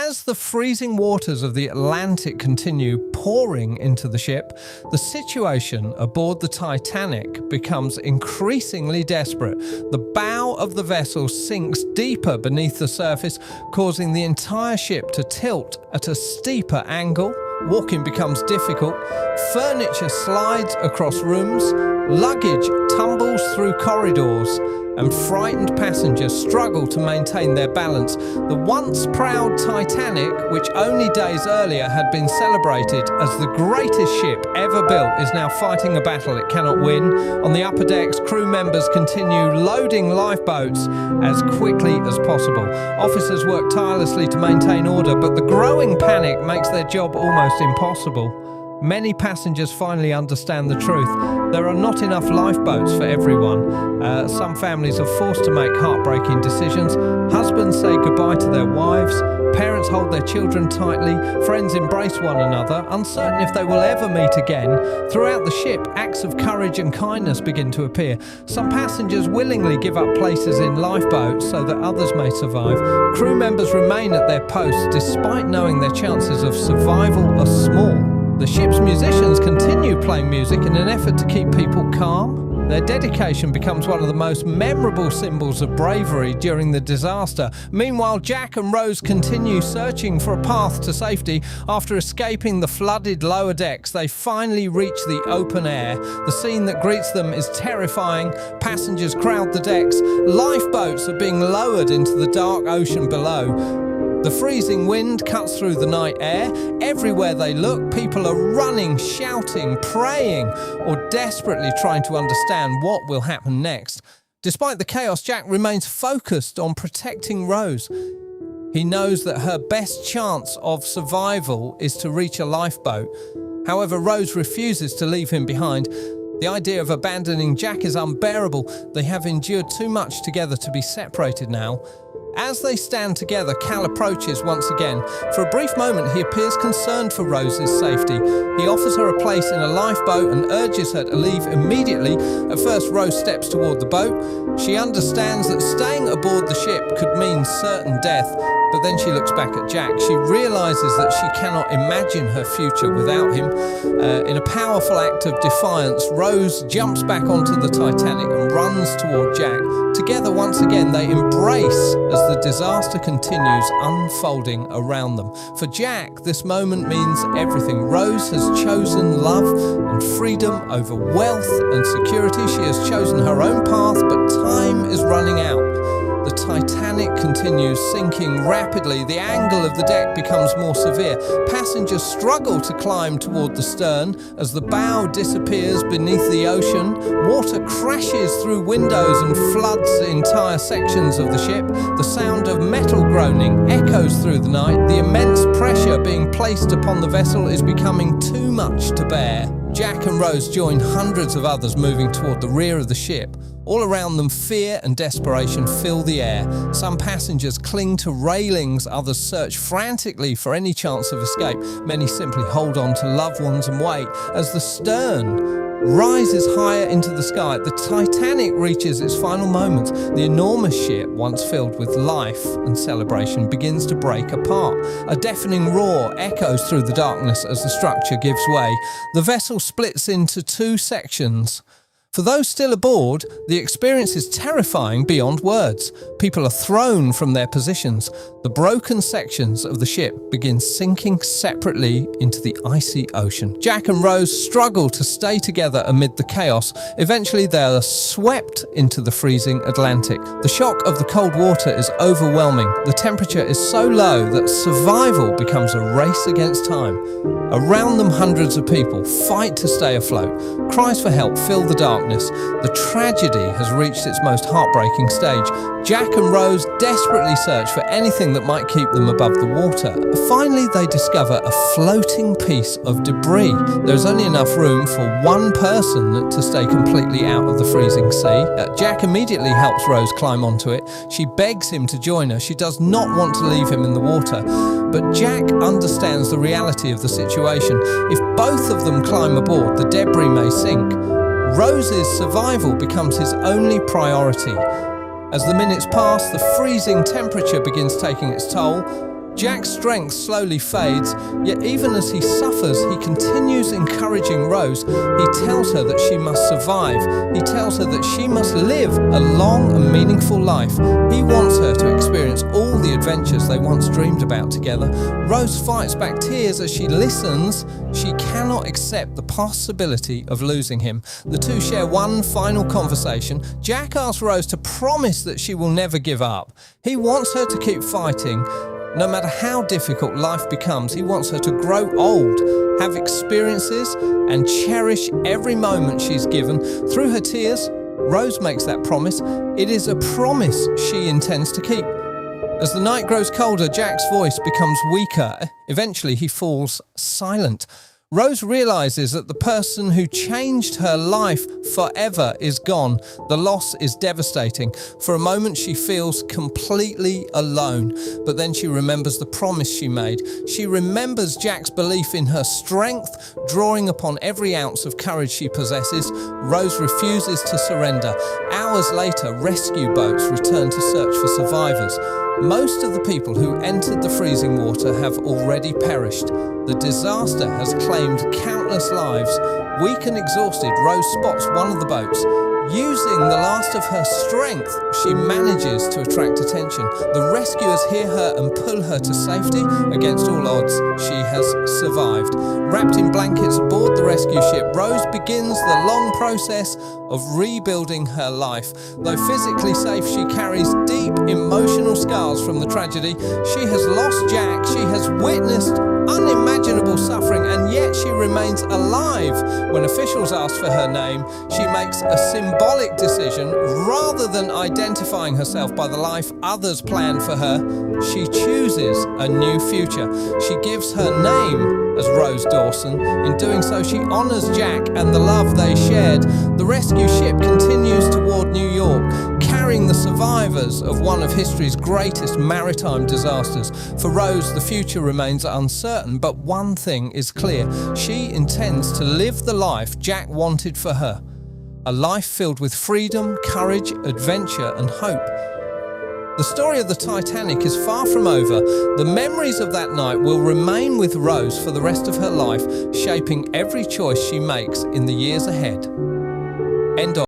As the freezing waters of the Atlantic continue pouring into the ship, the situation aboard the Titanic becomes increasingly desperate. The bow of the vessel sinks deeper beneath the surface, causing the entire ship to tilt at a steeper angle. Walking becomes difficult, furniture slides across rooms, luggage tumbles through corridors, and frightened passengers struggle to maintain their balance. The once proud Titanic, which only days earlier had been celebrated as the greatest ship ever built, is now fighting a battle it cannot win. On the upper decks, crew members continue loading lifeboats as quickly as possible. Officers work tirelessly to maintain order, but the growing panic makes their job almost impossible. Many passengers finally understand the truth. There are not enough lifeboats for everyone. Some families are forced to make heartbreaking decisions. Husbands say goodbye to their wives. Parents hold their children tightly. Friends embrace one another, uncertain if they will ever meet again. Throughout the ship, acts of courage and kindness begin to appear. Some passengers willingly give up places in lifeboats so that others may survive. Crew members remain at their posts despite knowing their chances of survival are small. The ship's musicians continue playing music in an effort to keep people calm. Their dedication becomes one of the most memorable symbols of bravery during the disaster. Meanwhile, Jack and Rose continue searching for a path to safety. After escaping the flooded lower decks, they finally reach the open air. The scene that greets them is terrifying. Passengers crowd the decks. Lifeboats are being lowered into the dark ocean below. The freezing wind cuts through the night air. Everywhere they look, people are running, shouting, praying, or desperately trying to understand what will happen next. Despite the chaos, Jack remains focused on protecting Rose. He knows that her best chance of survival is to reach a lifeboat. However, Rose refuses to leave him behind. The idea of abandoning Jack is unbearable. They have endured too much together to be separated now. As they stand together, Cal approaches once again. For a brief moment, he appears concerned for Rose's safety. He offers her a place in a lifeboat and urges her to leave immediately. At first, Rose steps toward the boat. She understands that staying aboard the ship could mean certain death, but then she looks back at Jack. She realizes that she cannot imagine her future without him. In a powerful act of defiance, Rose jumps back onto the Titanic and runs toward Jack. Together, once again, they embrace as the disaster continues unfolding around them. For Jack, this moment means everything. Rose has chosen love and freedom over wealth and security. She has chosen her own path, but time is running out. The Titanic continues sinking rapidly. The angle of the deck becomes more severe. Passengers struggle to climb toward the stern as the bow disappears beneath the ocean. Water crashes through windows and floods entire sections of the ship. The sound of metal groaning echoes through the night. The immense pressure being placed upon the vessel is becoming too much to bear. Jack and Rose join hundreds of others moving toward the rear of the ship. All around them, fear and desperation fill the air. Some passengers cling to railings, others search frantically for any chance of escape. Many simply hold on to loved ones and wait. As the stern rises higher into the sky, the Titanic reaches its final moments. The enormous ship, once filled with life and celebration, begins to break apart. A deafening roar echoes through the darkness as the structure gives way. The vessel splits into two sections. For those still aboard, the experience is terrifying beyond words. People are thrown from their positions. The broken sections of the ship begin sinking separately into the icy ocean. Jack and Rose struggle to stay together amid the chaos. Eventually, they are swept into the freezing Atlantic. The shock of the cold water is overwhelming. The temperature is so low that survival becomes a race against time. Around them, hundreds of people fight to stay afloat. Cries for help fill the darkness. The tragedy has reached its most heartbreaking stage. Jack and Rose desperately search for anything that might keep them above the water. Finally, they discover a floating piece of debris. There's only enough room for one person to stay completely out of the freezing sea. Jack immediately helps Rose climb onto it. She begs him to join her. She does not want to leave him in the water. But Jack understands the reality of the situation. If both of them climb aboard, the debris may sink. Rose's survival becomes his only priority. As the minutes pass, the freezing temperature begins taking its toll. Jack's strength slowly fades, yet even as he suffers, he continues encouraging Rose. He tells her that she must survive. He tells her that she must live a long and meaningful life. He wants her to experience all the adventures they once dreamed about together. Rose fights back tears as she listens. She cannot accept the possibility of losing him. The two share one final conversation. Jack asks Rose to promise that she will never give up. He wants her to keep fighting. No matter how difficult life becomes, he wants her to grow old, have experiences, and cherish every moment she's given. Through her tears, Rose makes that promise. It is a promise she intends to keep. As the night grows colder, Jack's voice becomes weaker. Eventually, he falls silent. Rose realizes that the person who changed her life forever is gone. The loss is devastating. For a moment, she feels completely alone. But then she remembers the promise she made. She remembers Jack's belief in her strength, drawing upon every ounce of courage she possesses. Rose refuses to surrender. Hours later, rescue boats return to search for survivors. Most of the people who entered the freezing water have already perished. The disaster has claimed countless lives. Weak and exhausted, Rose spots one of the boats. Using the last of her strength, she manages to attract attention. The rescuers hear her and pull her to safety. Against all odds, she has survived. Wrapped in blankets aboard the rescue ship, Rose begins the long process of rebuilding her life. Though physically safe, she carries deep emotional scars from the tragedy. She has lost Jack, she has witnessed unimaginable suffering, and yet she remains alive. When officials ask for her name, she makes a symbolic decision. Rather than identifying herself by the life others planned for her, she chooses a new future. She gives her name as Rose Dawson. In doing so, she honors Jack and the love they shared. The rescue ship continues toward New York, carrying the survivors of one of history's greatest maritime disasters. For Rose, the future remains uncertain, but one thing is clear. She intends to live the life Jack wanted for her. A life filled with freedom, courage, adventure, and hope. The story of the Titanic is far from over. The memories of that night will remain with Rose for the rest of her life, shaping every choice she makes in the years ahead. End of